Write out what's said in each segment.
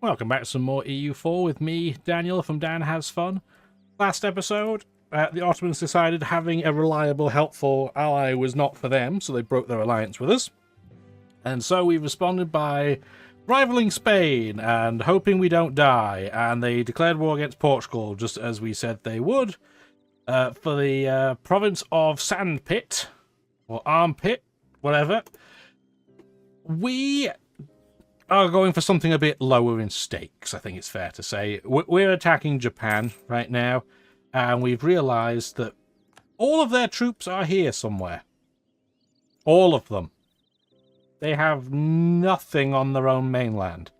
Welcome back to some more EU4 with me, Daniel, from Dan Has Fun. Last episode, the Ottomans decided having a reliable, helpful ally was not for them, so they broke their alliance with us. And so we responded by rivaling Spain and hoping we don't die, and they declared war against Portugal, just as we said they would, for the province of Sandpit, or Armpit, whatever. We are going for something a bit lower in stakes, I think it's fair to say. We're attacking Japan right now, and we've realised that all of their troops are here somewhere. All of them. They have nothing on their own mainland.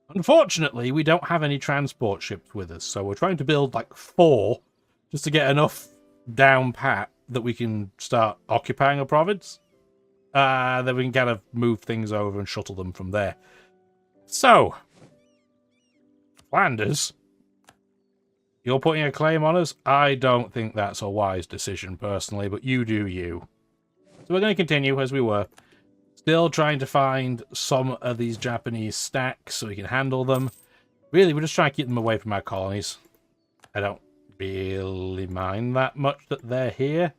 Unfortunately, we don't have any transport ships with us, so we're trying to build like 4 just to get enough down pat that we can start occupying a province. Then we can kind of move things over and shuttle them from there. So, Flanders, you're putting a claim on us? I don't think that's a wise decision, personally, but you do you. So we're going to continue as we were. Still trying to find some of these Japanese stacks so we can handle them. Really, we're just trying to keep them away from our colonies. I don't really mind that much that they're here.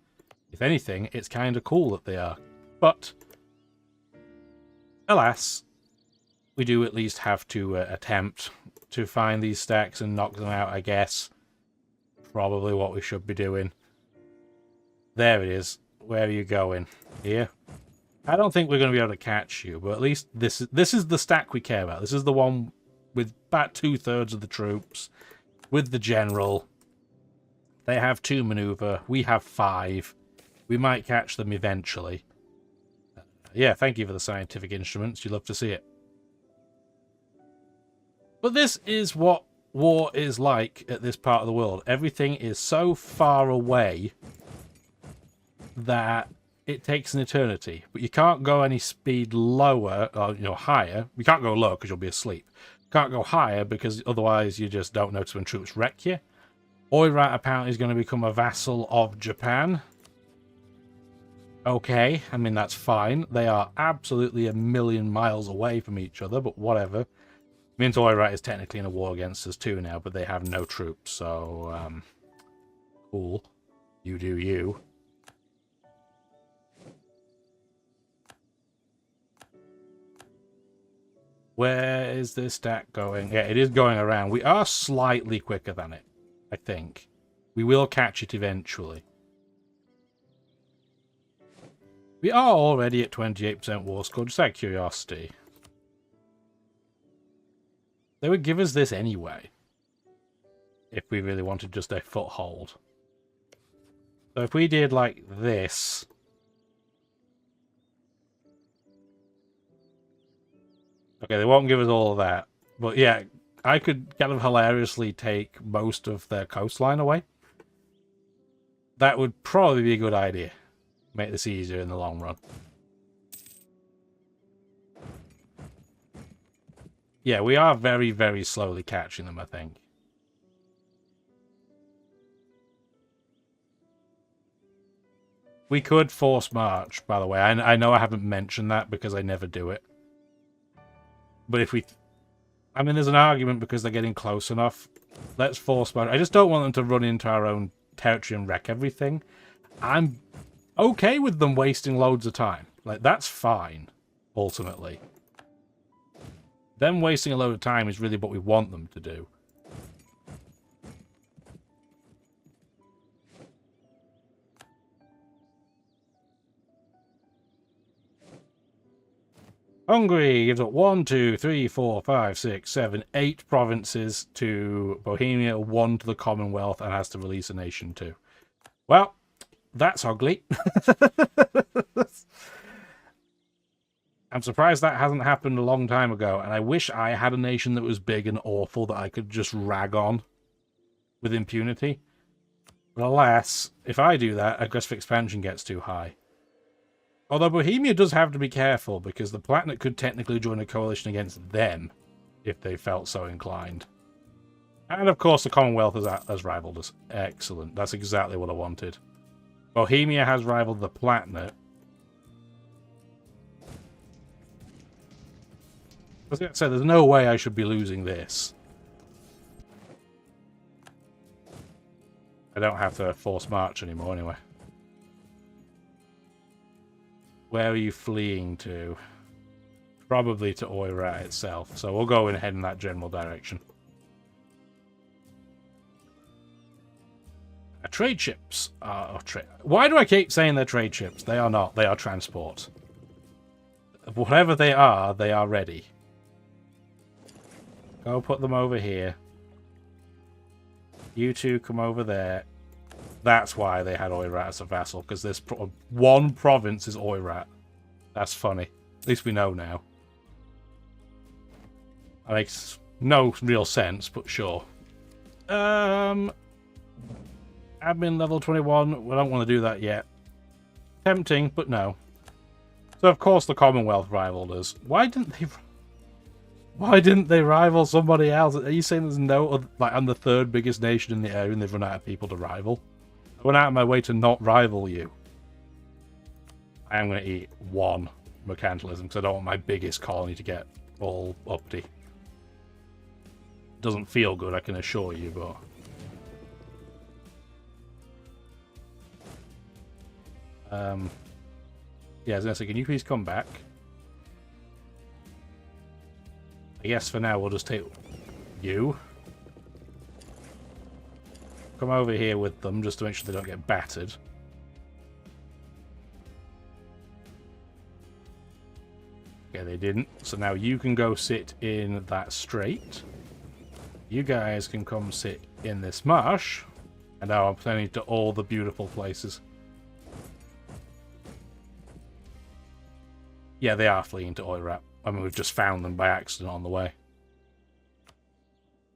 If anything, it's kind of cool that they are. But, alas, we do at least have to attempt to find these stacks and knock them out, I guess. Probably what we should be doing. There it is. Where are you going? Here? I don't think we're going to be able to catch you, but at least this is the stack we care about. This is the one with about 2/3 of the troops, with the general. They have 2 maneuver. We have 5. We might catch them eventually. Yeah, thank you for the scientific instruments. You love to see it. But this is what war is like at this part of the world. Everything is so far away that it takes an eternity. But you can't go any speed lower, or higher. You can't go lower because you'll be asleep. You can't go higher because otherwise you just don't notice when troops wreck you. Oirat apparently is going to become a vassal of Japan. Okay, I mean, that's fine. They are absolutely a million miles away from each other, but whatever. Means Oirat is technically in a war against us too now, but they have no troops, so, cool. You do you. Where is this stack going? Yeah, it is going around. We are slightly quicker than it, I think. We will catch it eventually. We are already at 28% war score, just out of curiosity. They would give us this anyway, if we really wanted just a foothold. So if we did like this... Okay, they won't give us all of that. But yeah, I could kind of hilariously take most of their coastline away. That would probably be a good idea. Make this easier in the long run. Yeah, we are very, very slowly catching them, I think. We could force march, by the way. I know I haven't mentioned that because I never do it. But if we... I mean, there's an argument because they're getting close enough. Let's force march. I just don't want them to run into our own territory and wreck everything. I'm okay with them wasting loads of time. Like, that's fine, ultimately. Them wasting a load of time is really what we want them to do. Hungary gives up 1, 2, 3, 4, 5, 6, 7, 8 provinces to Bohemia, 1 to the Commonwealth, and has to release a nation too. Well, that's ugly. I'm surprised that hasn't happened a long time ago, and I wish I had a nation that was big and awful that I could just rag on with impunity. But alas, if I do that, aggressive expansion gets too high. Although Bohemia does have to be careful, because the Palatinate could technically join a coalition against them, if they felt so inclined. And of course the Commonwealth has rivaled us. Excellent, that's exactly what I wanted. Bohemia has rivaled the Palatinate. For was going to say, there's no way I should be losing this. I don't have to force march anymore, anyway. Where are you fleeing to? Probably to Oirat itself, so we'll go ahead in that general direction. Trade ships are... Why do I keep saying they're trade ships? They are not. They are transport. Whatever they are ready. Go put them over here. You two come over there. That's why they had Oirat as a vassal, because this one province is Oirat. That's funny. At least we know now. That makes no real sense, but sure. Admin level 21. We don't want to do that yet. Tempting, but no. So of course the Commonwealth rivaled us. Why didn't they rival somebody else? Are you saying there's no other, like, I'm the third biggest nation in the area and they've run out of people to rival? I went out of my way to not rival you. I am going to eat one mercantilism because I don't want my biggest colony to get all uppity. Doesn't feel good, I can assure you, but... yeah, I was going to say, can you please come back? I guess for now we'll just take you. Come over here with them just to make sure they don't get battered. Okay, they didn't. So now you can go sit in that strait. You guys can come sit in this marsh. And now I'm planning to all the beautiful places. Yeah, they are fleeing to Oirat. I mean, we've just found them by accident on the way.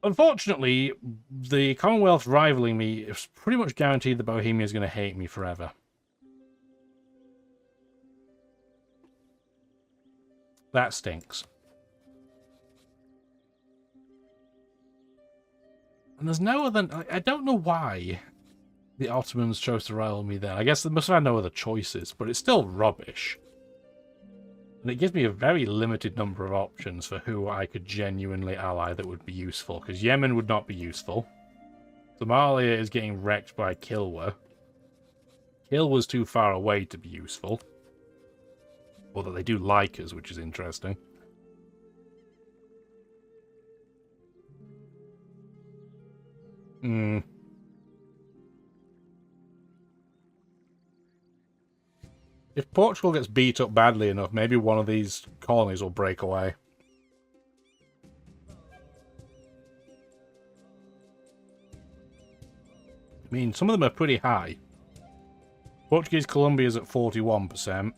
Unfortunately, the Commonwealth rivaling me is pretty much guaranteed that Bohemia is going to hate me forever. That stinks. And there's no other... I don't know why the Ottomans chose to rival me then. I guess they must have had no other choices, but it's still rubbish. And it gives me a very limited number of options for who I could genuinely ally that would be useful. Because Yemen would not be useful. Somalia is getting wrecked by Kilwa. Kilwa's too far away to be useful. Although they do like us, which is interesting. If Portugal gets beat up badly enough, maybe one of these colonies will break away. I mean, some of them are pretty high. Portuguese Colombia is at 41%.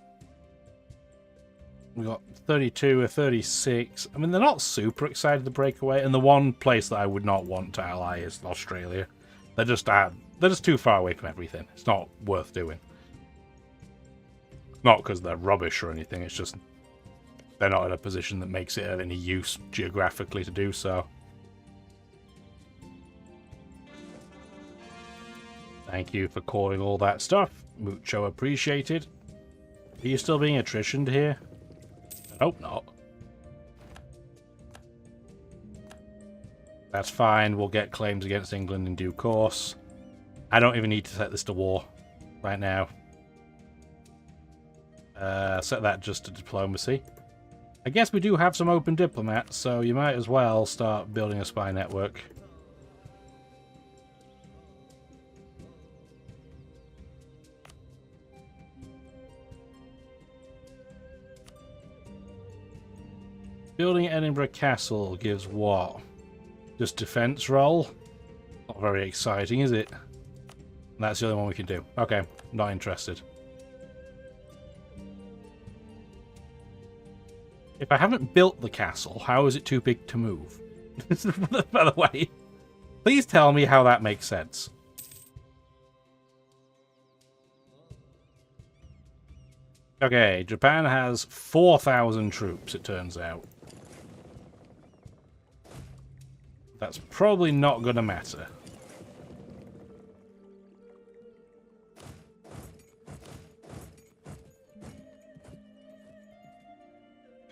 We've got 32 or 36. I mean, they're not super excited to break away. And the one place that I would not want to ally is Australia. They're just too far away from everything. It's not worth doing. Not because they're rubbish or anything. It's just they're not in a position that makes it of any use geographically to do so. Thank you for calling all that stuff. Mucho appreciated. Are you still being attritioned here? I hope not. That's fine. We'll get claims against England in due course. I don't even need to set this to war right now. Set that just to diplomacy. I guess we do have some open diplomats, so you might as well start building a spy network. Building Edinburgh Castle gives what? Just defense roll? Not very exciting, is it? That's the only one we can do. Okay, not interested. If I haven't built the castle, how is it too big to move? By the way, please tell me how that makes sense. Okay, Japan has 4,000 troops, it turns out. That's probably not going to matter.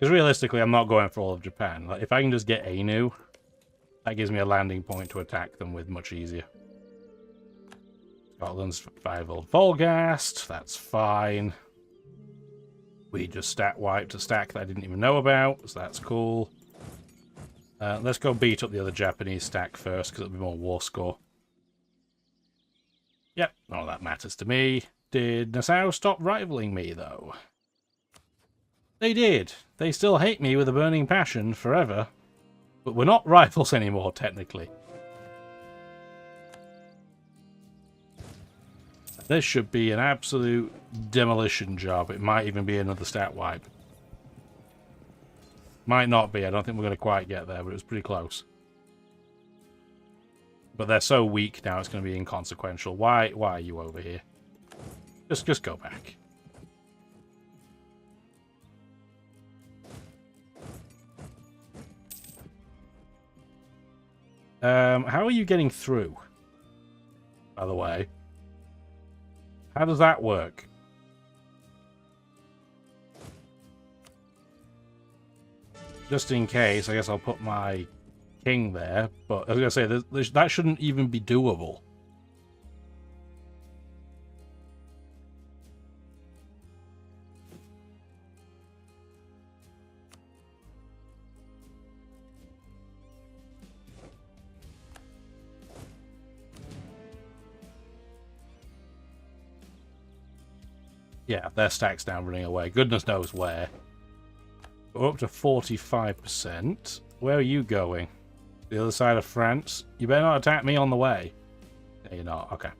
Because realistically, I'm not going for all of Japan. Like, if I can just get Ainu, that gives me a landing point to attack them with much easier. Scotland's 5 old Volgast, that's fine. We just stat wiped a stack that I didn't even know about, so that's cool. Let's go beat up the other Japanese stack first, because it'll be more war score. Yep, none of that matters to me. Did Nassau stop rivaling me, though? They did. They still hate me with a burning passion forever. But we're not rivals anymore, technically. This should be an absolute demolition job. It might even be another stat wipe. Might not be. I don't think we're going to quite get there, but it was pretty close. But they're so weak now, it's going to be inconsequential. Why are you over here? Just go back. How are you getting through? By the way. How does that work? Just in case, I guess I'll put my king there. But I was going to say, that shouldn't even be doable. Yeah, their stack's now running away. Goodness knows where. We're up to 45%. Where are you going? The other side of France? You better not attack me on the way. No, you're not. Okay.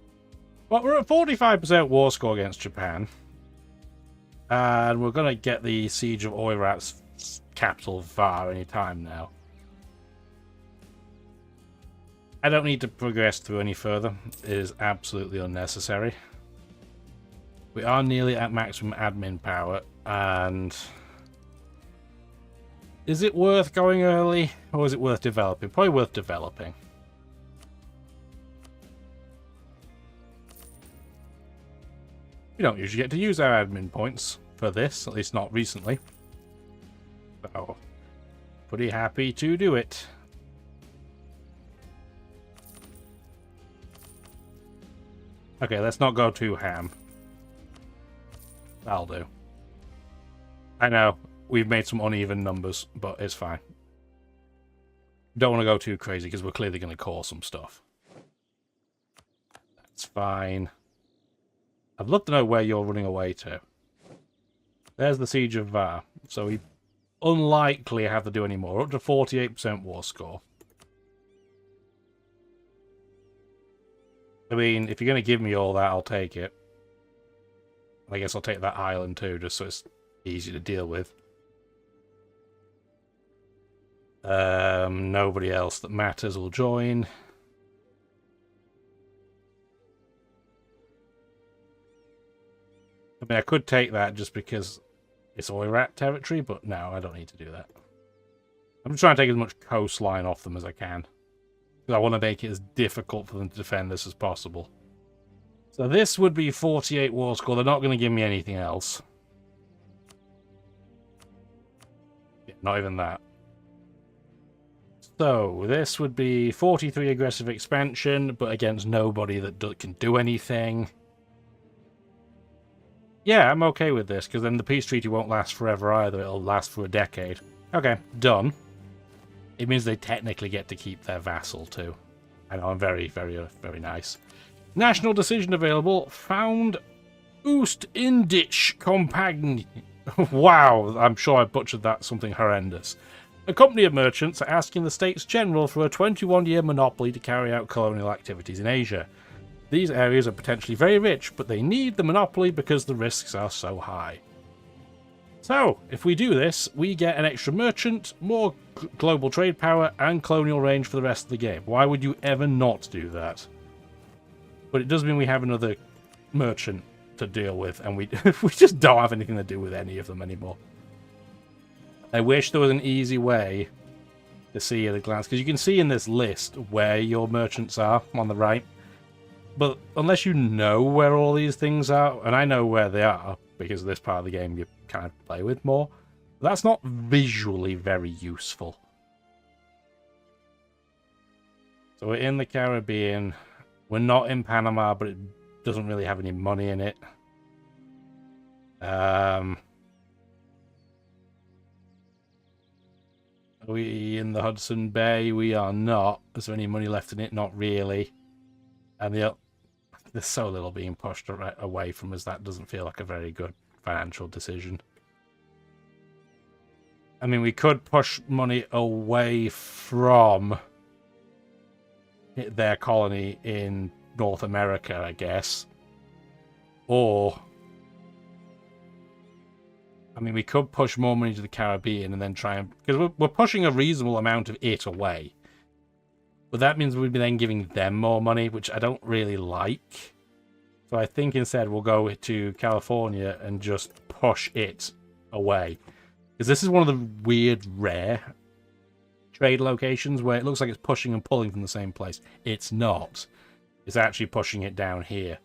Well, we're at 45% war score against Japan. And we're going to get the Siege of Oirat's capital, Var, any time now. I don't need to progress through any further. It is absolutely unnecessary. We are nearly at maximum admin power, and is it worth going early, or is it worth developing? Probably worth developing. We don't usually get to use our admin points for this, at least not recently. So, pretty happy to do it. Okay, let's not go too ham. That'll do. I know, we've made some uneven numbers, but it's fine. Don't want to go too crazy, because we're clearly going to cause some stuff. That's fine. I'd love to know where you're running away to. There's the Siege of Var, so we unlikely have to do any more. Up to 48% war score. I mean, if you're going to give me all that, I'll take it. I guess I'll take that island too, just so it's easy to deal with. Nobody else that matters will join. I mean, I could take that just because it's Oirat territory, but no, I don't need to do that. I'm just trying to take as much coastline off them as I can. Because I want to make it as difficult for them to defend this as possible. So this would be 48 war score. They're not going to give me anything else. Yeah, not even that. So this would be 43 aggressive expansion, but against nobody that can do anything. Yeah, I'm okay with this, because then the peace treaty won't last forever either. It'll last for a decade. Okay, done. It means they technically get to keep their vassal too. I know, I'm very, very, very nice. National decision available. Found Oost-Indisch Compagnie. Wow, I'm sure I butchered that, something horrendous. A company of merchants are asking the States General for a 21-year monopoly to carry out colonial activities in Asia. These areas are potentially very rich, but they need the monopoly because the risks are so high. So, if we do this, we get an extra merchant, more global trade power, and colonial range for the rest of the game. Why would you ever not do that? But it does mean we have another merchant to deal with, and we just don't have anything to do with any of them anymore. I wish there was an easy way to see at a glance, because you can see in this list where your merchants are on the right. But unless you know where all these things are, and I know where they are, because this part of the game you kind of play with more, That's not visually very useful. So we're in the Caribbean. We're not in Panama, but it doesn't really have any money in it. Are we in the Hudson Bay? We are not. Is there any money left in it? Not really. And there's so little being pushed away from us. That doesn't feel like a very good financial decision. I mean, we could push money away from their colony in North America, I guess. Or, I mean, we could push more money to the Caribbean and then try and... Because we're pushing a reasonable amount of it away. But that means we'd be then giving them more money, which I don't really like. So I think instead we'll go to California and just push it away. Because this is one of the weird, rare trade locations where it looks like it's pushing and pulling from the same place. It's not. It's actually pushing it down here.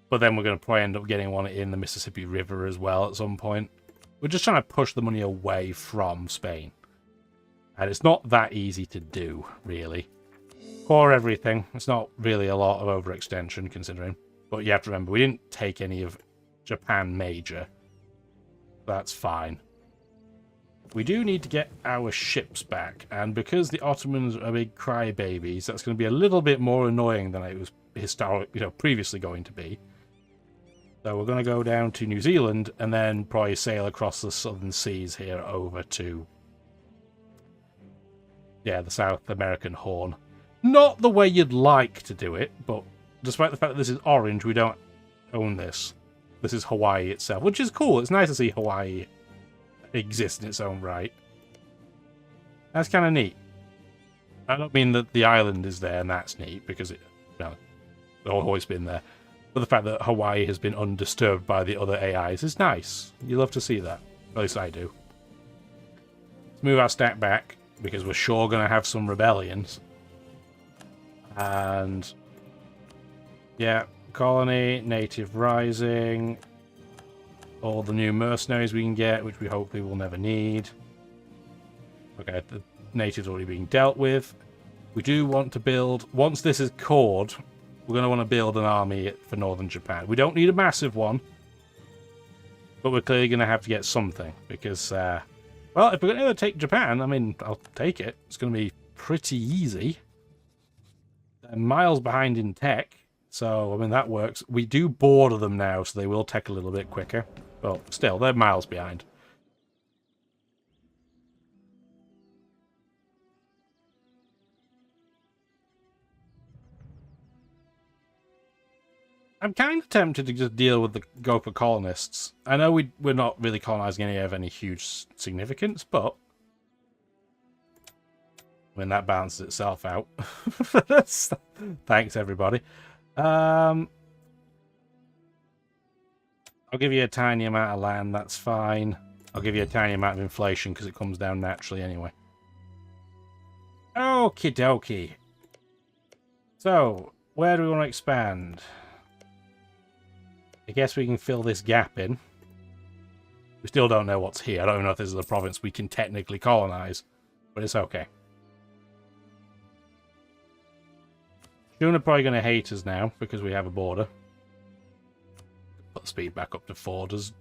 But then we're going to probably end up getting one in the Mississippi River as well at some point. We're just trying to push the money away from Spain. And it's not that easy to do, really. Core everything. It's not really a lot of overextension, considering. But you have to remember, we didn't take any of Japan major. That's fine. We do need to get our ships back, and because the Ottomans are big crybabies, that's going to be a little bit more annoying than it was previously going to be. So we're going to go down to New Zealand and then probably sail across the southern seas here over to, yeah, the South American Horn. Not the way you'd like to do it, but despite the fact that this is orange, we don't own this. This is Hawaii itself, which is cool. It's nice to see Hawaii exist in its own right. That's kind of neat. I don't mean that the island is there and that's neat, because it's always been there. But the fact that Hawaii has been undisturbed by the other AIs is nice. You love to see that. At least I do. Let's move our stack back, because we're sure going to have some rebellions. And yeah, colony, native rising, all the new mercenaries we can get, which we hopefully will never need. Okay, the natives already being dealt with. We do want to build, once this is cored, we're going to want to build an army for northern Japan. We don't need a massive one, but we're clearly going to have to get something, because, well, if we're going to take Japan, I mean, I'll take it. It's going to be pretty easy. They're miles behind in tech, so, I mean, that works. We do border them now, so they will tech a little bit quicker. But still, they're miles behind. I'm kind of tempted to just deal with the Gopa colonists. I know we're not really colonizing any of any huge significance, but I mean, that balances itself out. Thanks, everybody. I'll give you a tiny amount of land, that's fine. I'll give you a tiny amount of inflation because it comes down naturally anyway. Okie dokie. So, where do we want to expand? I guess we can fill this gap in. We still don't know what's here. I don't know if this is a province we can technically colonize, but it's okay. June are probably going to hate us now because we have a border. Put the speed back up to 4. Does...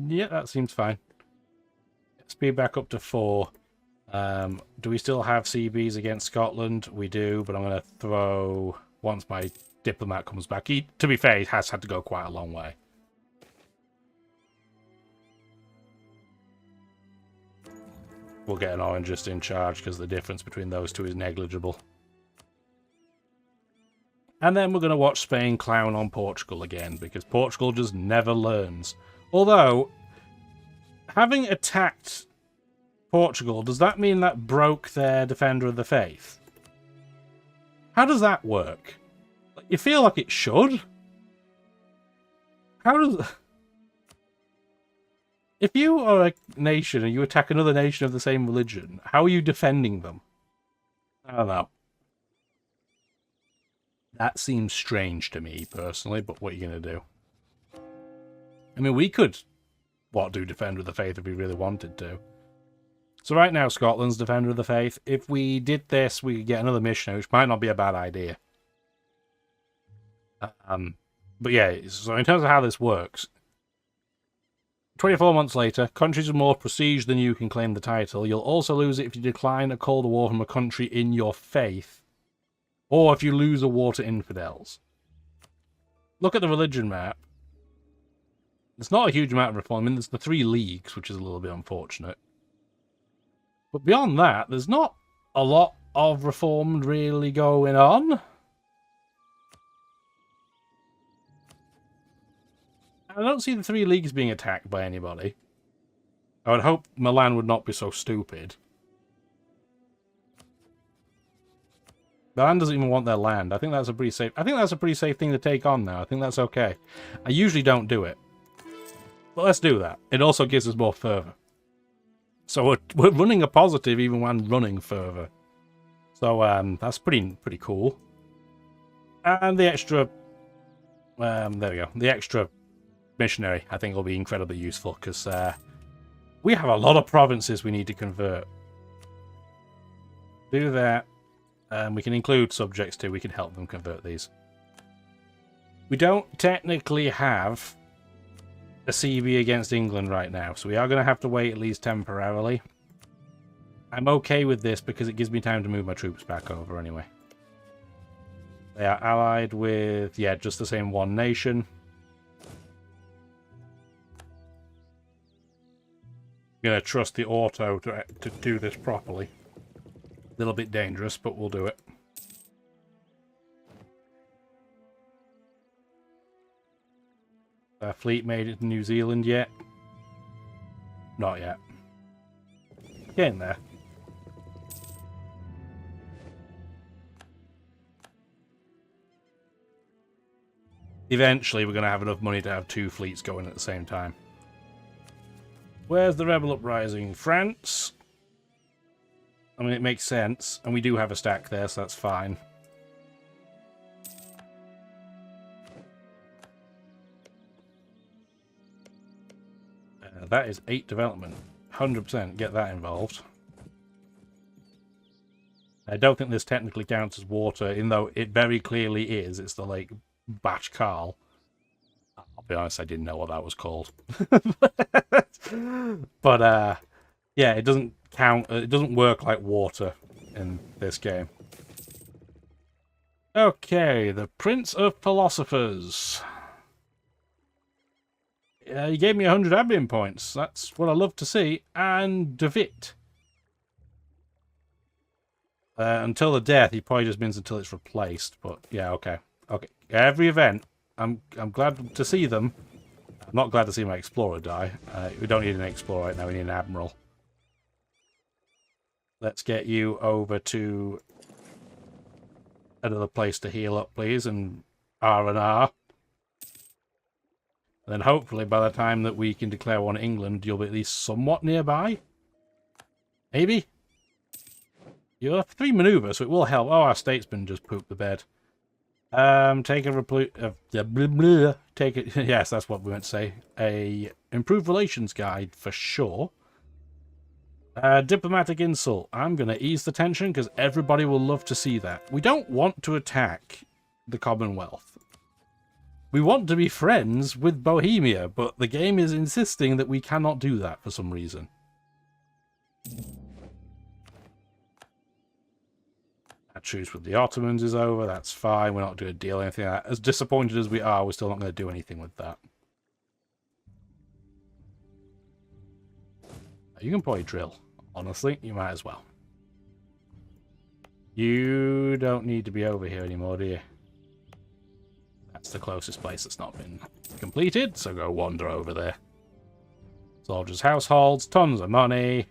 Yeah, that seems fine. Speed back up to 4. Do we still have CBs against Scotland? We do, but I'm going to throw... Once my diplomat comes back. He, to be fair, he has had to go quite a long way. We'll get an orangist in charge because the difference between those two is negligible. And then we're going to watch Spain clown on Portugal again, because Portugal just never learns. Although, having attacked Portugal, does that mean that broke their Defender of the Faith? How does that work? You feel like it should? How does... If you are a nation and you attack another nation of the same religion, how are you defending them? I don't know. That seems strange to me, personally, but what are you going to do? I mean, we could do Defender of the Faith if we really wanted to. So right now, Scotland's Defender of the Faith. If we did this, we could get another missionary, which might not be a bad idea. But yeah, so in terms of how this works, 24 months later, countries with more prestige than you can claim the title. You'll also lose it if you decline a cold war from a country in your faith, or if you lose a war to infidels. Look at the religion map. There's not a huge amount of reform. I mean, there's the 3 leagues, which is a little bit unfortunate. But beyond that, there's not a lot of reform really going on. I don't see the 3 leagues being attacked by anybody. I would hope Milan would not be so stupid. Milan doesn't even want their land. I think that's a pretty safe. I think that's a pretty safe thing to take on now. I think that's okay. I usually don't do it, but let's do that. It also gives us more fervor. So we're running a positive even when running fervor. So that's pretty cool. And the extra, there we go. The extra missionary, I think, will be incredibly useful because we have a lot of provinces we need to convert. Do that. We can include subjects too. We can help them convert these. We don't technically have a CB against England right now, so we are going to have to wait at least temporarily. I'm okay with this because it gives me time to move my troops back over anyway. They are allied with, yeah, just the same one nation. I'm going to trust the auto to do this properly. A little bit dangerous, but we'll do it. Our fleet made it to New Zealand yet? Not yet. Getting there. Eventually, we're going to have enough money to have 2 fleets going at the same time. Where's the rebel uprising? France? I mean, it makes sense. And we do have a stack there, so that's fine. That is 8 development. 100% get that involved. I don't think this technically counts as water, even though it very clearly is. It's the Lake Bachkal. I'll be honest, I didn't know what that was called. But, yeah, it doesn't count. It doesn't work like water in this game. Okay, the Prince of Philosophers. He gave me 100 admin points. That's what I love to see. And David. Until the death, he probably just means until it's replaced. But yeah, okay. Okay. Every event, I'm glad to see them. I'm not glad to see my explorer die. We don't need an explorer right now. We need an admiral. Let's get you over to another place to heal up, please, and R&R. And then hopefully by the time that we can declare one England, you'll be at least somewhat nearby. Maybe? You'll have 3 maneuvers, so it will help. Oh, our statesman just pooped the bed. Take a take it. Yes, that's what we meant to say. A improved relations guide for sure. Diplomatic insult. I'm going to ease the tension because everybody will love to see that. We don't want to attack the Commonwealth. We want to be friends with Bohemia, but the game is insisting that we cannot do that for some reason. Our truce with the Ottomans is over. That's fine. We're not doing a deal or anything like that. As disappointed as we are, we're still not going to do anything with that. You can probably drill. Honestly, you might as well. You don't need to be over here anymore, do you? That's the closest place that's not been completed, so go wander over there. Soldiers' households, tons of money.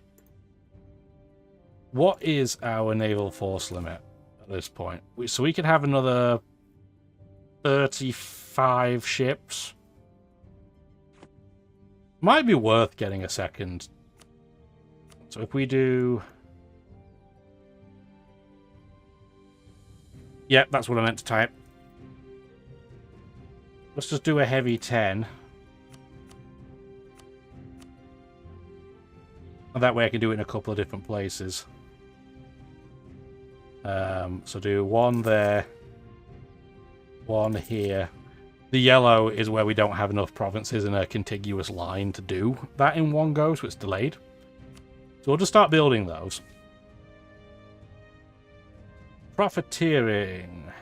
What is our naval force limit at this point? So we could have another 35 ships. Might be worth getting a second. So if we do... Yep, that's what I meant to type. Let's just do a heavy 10. And that way I can do it in a couple of different places. So do one there, one here. The yellow is where we don't have enough provinces in a contiguous line to do that in one go, so it's delayed. So we'll just start building those. Profiteering.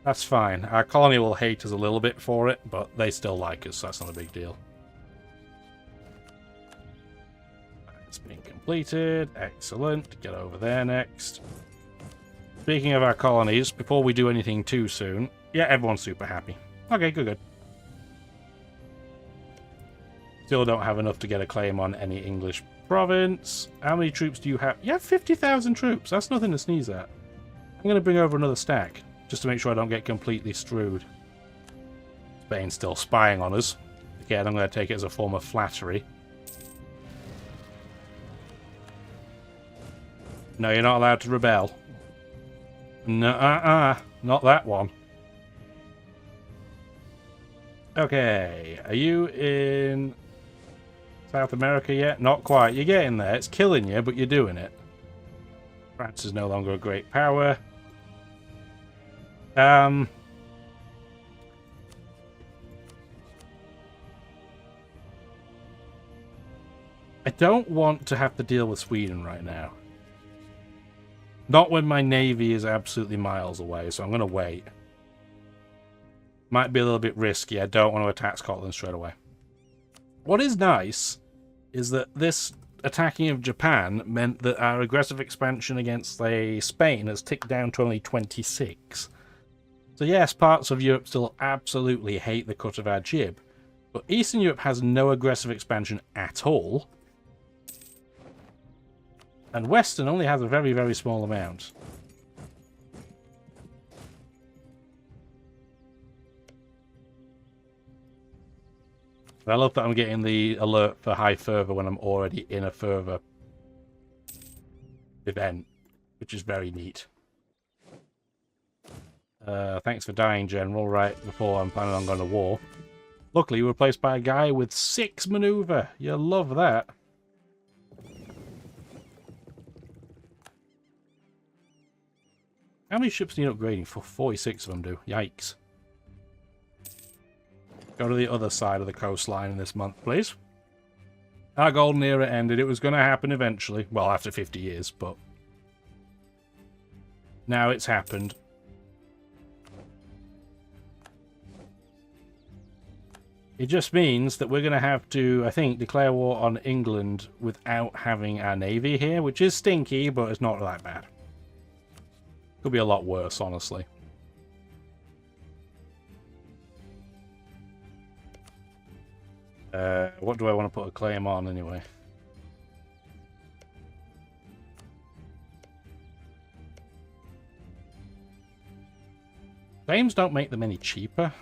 That's fine. Our colony will hate us a little bit for it, but they still like us, so that's not a big deal. It's been completed. Excellent. Get over there next. Speaking of our colonies, before we do anything too soon... Yeah, everyone's super happy. Okay, good. Still don't have enough to get a claim on any English province. How many troops do you have? You have 50,000 troops. That's nothing to sneeze at. I'm going to bring over another stack, just to make sure I don't get completely screwed. Spain's still spying on us. Again, I'm going to take it as a form of flattery. No, you're not allowed to rebel. No, not that one. Okay, are you in South America yet? Not quite. You're getting there. It's killing you, but you're doing it. France is no longer a great power. I don't want to have to deal with Sweden right now. Not when my navy is absolutely miles away, so I'm going to wait. Might be a little bit risky. I don't want to attack Scotland straight away. What is nice is that this attacking of Japan meant that our aggressive expansion against, say, Spain has ticked down to only 26. So yes, parts of Europe still absolutely hate the cut of our jib, but Eastern Europe has no aggressive expansion at all. And Western only has a very, very small amount. I love that I'm getting the alert for high fervor when I'm already in a fervor event, which is very neat. Thanks for dying, General, right before I'm planning on going to war. Luckily, you were replaced by a guy with 6 maneuver. You'll love that. How many ships need upgrading? For 46 of them do. Yikes. Go to the other side of the coastline in this month, please. Our golden era ended. It was going to happen eventually. Well, after 50 years, but... now it's happened. It just means that we're going to have to, I think, declare war on England without having our navy here, which is stinky, but it's not that bad. Could be a lot worse, honestly. What do I want to put a claim on, anyway? Claims don't make them any cheaper.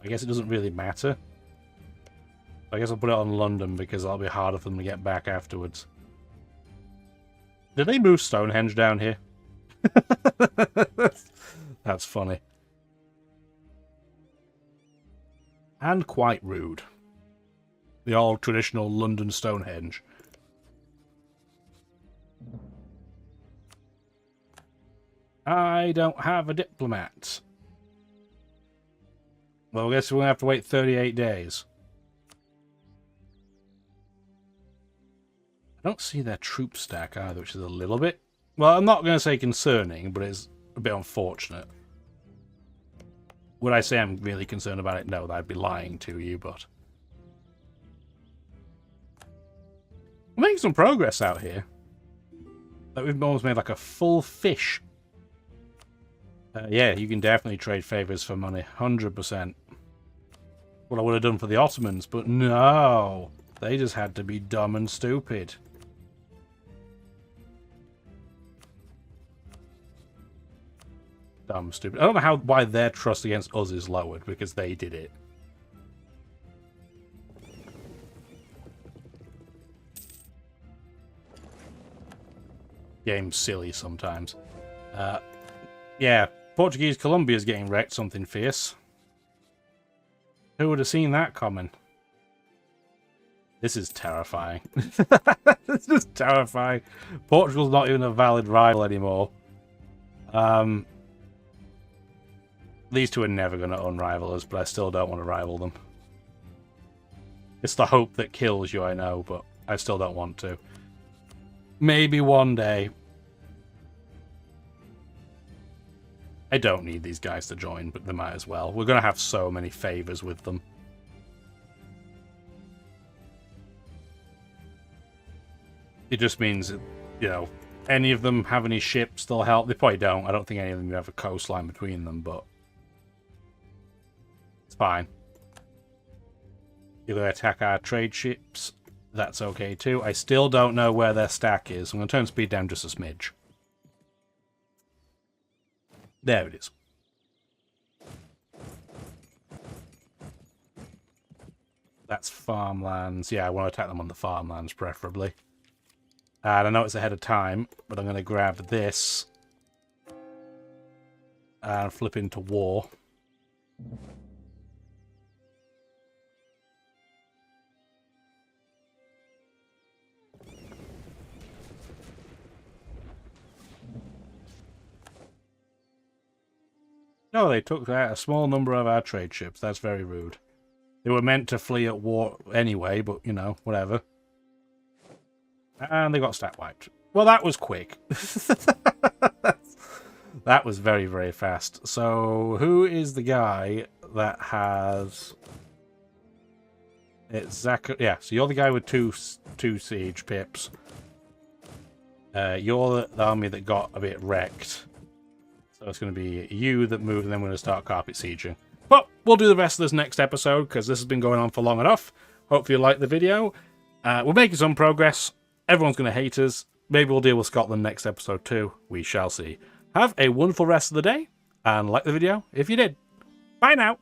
I guess it doesn't really matter. I guess I'll put it on London because that'll be harder for them to get back afterwards. Did they move Stonehenge down here? That's funny. And quite rude. The old traditional London Stonehenge. I don't have a diplomat. Well, I guess we're going to have to wait 38 days. I don't see their troop stack either, which is a little bit... well, I'm not going to say concerning, but it's a bit unfortunate. Would I say I'm really concerned about it? No, I'd be lying to you, but... we're making some progress out here. Like, we've almost made like a full fish. Yeah, you can definitely trade favours for money. 100%. What I would have done for the Ottomans, but no. They just had to be dumb and stupid. Dumb, stupid. I don't know why their trust against us is lowered, because they did it. Game's silly sometimes. Yeah, Portuguese Colombia's getting wrecked something fierce. Who would have seen that coming? This is terrifying. This is terrifying. Portugal's not even a valid rival anymore. These two are never going to unrival us, but I still don't want to rival them. It's the hope that kills you, I know, but I still don't want to. Maybe one day. I don't need these guys to join, but they might as well. We're going to have so many favours with them. It just means, you know, any of them have any ships, they'll help. They probably don't. I don't think any of them have a coastline between them, but it's fine. You're going to attack our trade ships. That's okay too. I still don't know where their stack is. I'm going to turn speed down just a smidge. There it is. That's farmlands. Yeah, I want to attack them on the farmlands, preferably. And I know it's ahead of time, but I'm going to grab this and flip into war. No, they took out a small number of our trade ships. That's very rude. They were meant to flee at war anyway, but, you know, whatever. And they got stat wiped. Well, that was quick. That was very, very fast. So, who is the guy that has... It's Zach... Yeah, so you're the guy with two siege pips. You're the army that got a bit wrecked. So it's going to be you that moved, and then we're going to start carpet sieging. But we'll do the rest of this next episode, because this has been going on for long enough. Hopefully you liked the video. We're making some progress. Everyone's going to hate us. Maybe we'll deal with Scotland next episode too. We shall see. Have a wonderful rest of the day, and like the video if you did. Bye now.